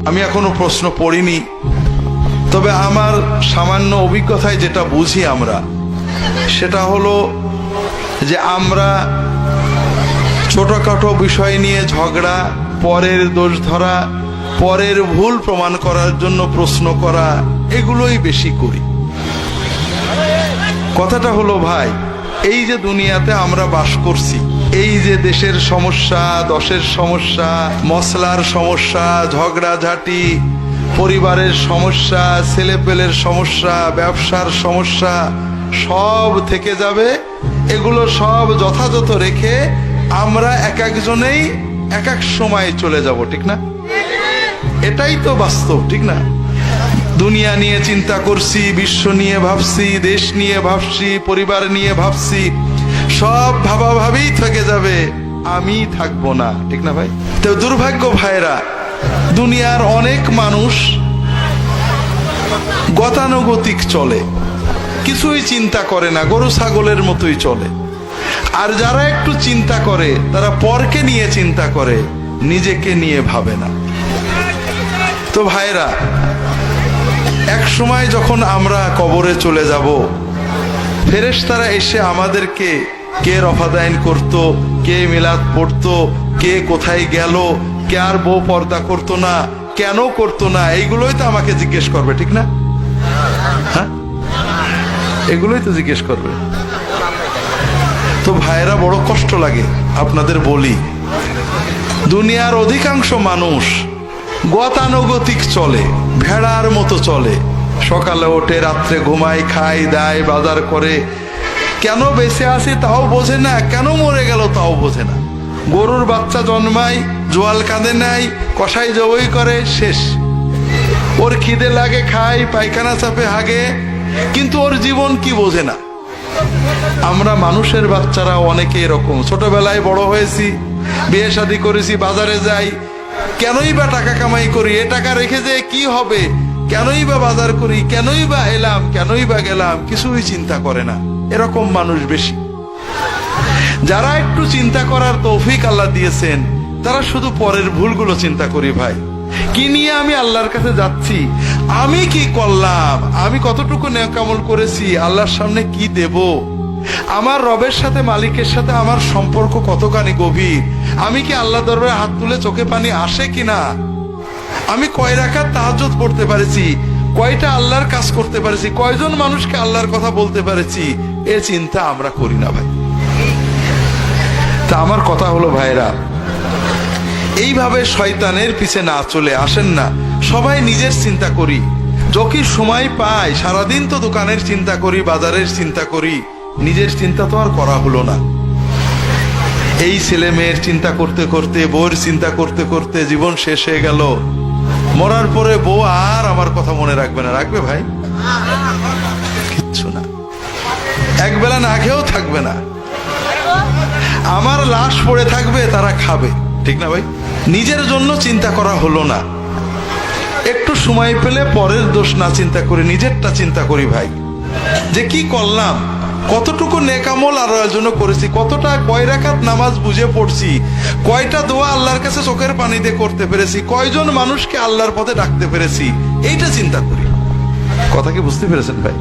আমি এখনো প্রশ্ন পড়িনি, তবে আমার সামান্য অভিজ্ঞতায় যেটা বুঝি আমরা, সেটা হলো যে আমরা ছোটখাটো বিষয় নিয়ে ঝগড়া, পরের দোষ ধরা, পরের ভুল প্রমাণ করার জন্য প্রশ্ন করা, এগুলোই বেশি করি। কথাটা হলো ভাই, এই যে দুনিয়াতে আমরা বাস করছি, এই যে দেশের সমস্যা, দশের সমস্যা, মশলার সমস্যা, ঝগড়াঝাটি, পরিবারের সমস্যা, ছেলেপেলের সমস্যা, ব্যবসার সমস্যা, সব থেকে যাবে। এগুলো সব যথাযথ রেখে আমরা এক একজনেই এক এক সময় চলে যাব, ঠিক না? এটাই তো বাস্তব, ঠিক না? দুনিয়া নিয়ে চিন্তা করছি, বিশ্ব নিয়ে ভাবছি, দেশ নিয়ে ভাবছি, পরিবার নিয়ে ভাবছি, সব ভাবাভাবেই থেকে যাবে, আমি থাকবো না, ঠিক না ভাই? তো দুর্ভাগ্য ভাইরা, দুনিয়ার অনেক মানুষ গতানুগতিক চলে, কিছুই চিন্তা করে না, গরু ছাগলের মতোই চলে। আর যারা একটু চিন্তা করে, তারা পরকে নিয়ে চিন্তা করে, নিজেকে নিয়ে ভাবে না। তো ভাইরা, এক সময় যখন আমরা কবরে চলে যাব, ফেরেশতারা এসে আমাদেরকে কে রফাদাইন করত, কে মিলাদ পড়তো, কে কোথায় গেল, কে আর বউ পর্দা করতো না, কেন করতো না, এইগুলোই তো আমাকে জিজ্ঞেস করবে, ঠিক না? হ্যাঁ, এগুলোই তো জিজ্ঞেস করবে। তো ভাইরা, বড় কষ্ট লাগে আপনাদের বলি, দুনিয়ার অধিকাংশ মানুষ গতানুগতিক চলে, ভেড়ার মতো চলে। সকালে ওঠে, রাত্রে ঘুমায়, খায় দায়, বাজার করে, কেন বেঁচে আছে তাও বোঝে না, কেন মরে গেল তাও বোঝে না। গরুর বাচ্চা জন্মায়, জোয়াল কাঁদে নাই, কষাই জবই করে, শেষ। ওর খিদে লাগে, খায়, পায়খানা চাপে, হাগে, কিন্তু ওর জীবন কি বোঝে না। আমরা মানুষের বাচ্চারা অনেকে এরকম, ছোটবেলায় বড় হয়েছি, বিয়ে শাদী করেছি, বাজারে যাই, কেনই বা টাকা কামাই করি, এ টাকা রেখে যে কি হবে, কেনই বা বাজার করি, কেনই বা এলাম, কেনই বা গেলাম, কিছুই চিন্তা করে না। এরকম মানুষ বেশি। যারা একটু চিন্তা করার তৌফিক আল্লাহ দিয়েছেন, তারা শুধু পরের ভুলগুলো চিন্তা করি। ভাই, কি নিয়ে আমি আল্লাহর কাছে যাচ্ছি, আমি কি করলাম, আমি কতটুকু নেকামল করেছি, আল্লাহর সামনে কি দেব, আমার রবের সাথে, মালিকের সাথে আমার সম্পর্ক কতখানি গভীর, আমি কি আল্লাহ দরবারে হাত তুলে চোখে পানি আসে কিনা, আমি কয় রাকাত তাহাজ্জুদ পড়তে পারেছি, কয়টা আল্লাহর কাজ করতে পারেছি, কয়জন মানুষকে আল্লাহর কথা বলতে পারেছি, এ চিন্তা আমরা করি না ভাই। তা আমার কথা হলো ভাইরা, এইভাবে শয়তানের পিছে না চলে আসেন না, সবাই নিজের চিন্তা করি। যখন সময় পাই, সারাদিন তো দোকানের চিন্তা করি, বাজারের চিন্তা করি, নিজের চিন্তা তো আর করা হলো না। এই ছেলে মেয়ের চিন্তা করতে করতে, বউয়ের চিন্তা করতে করতে জীবন শেষ হয়ে গেল। মরার পরে বউ আর আমার কথা মনে রাখবে না, রাখবে ভাই? কিচ্ছু না। একবেলা না খেয়েও থাকবে না, আমার লাশ পড়ে থাকবে, তারা খাবে, ঠিক না ভাই? নিজের জন্য চিন্তা করা হলো না। একটু সময় পেলে পরের দোষ না চিন্তা করে নিজেরটা চিন্তা করি ভাই, যে কি করলাম, কতটুকু নেকামল আল্লাহর জন্য করেছি, কতটা, কয় রাকাত নামাজ বুঝে পড়ছি, কয়টা দোয়া আল্লাহর কাছে চোখের পানি দিয়ে করতে পেরেছি, কয়জন মানুষকে আল্লাহর পথে ডাকতে পেরেছি, এইটা চিন্তা করি। কথা কি বুঝতে পেরেছেন ভাই?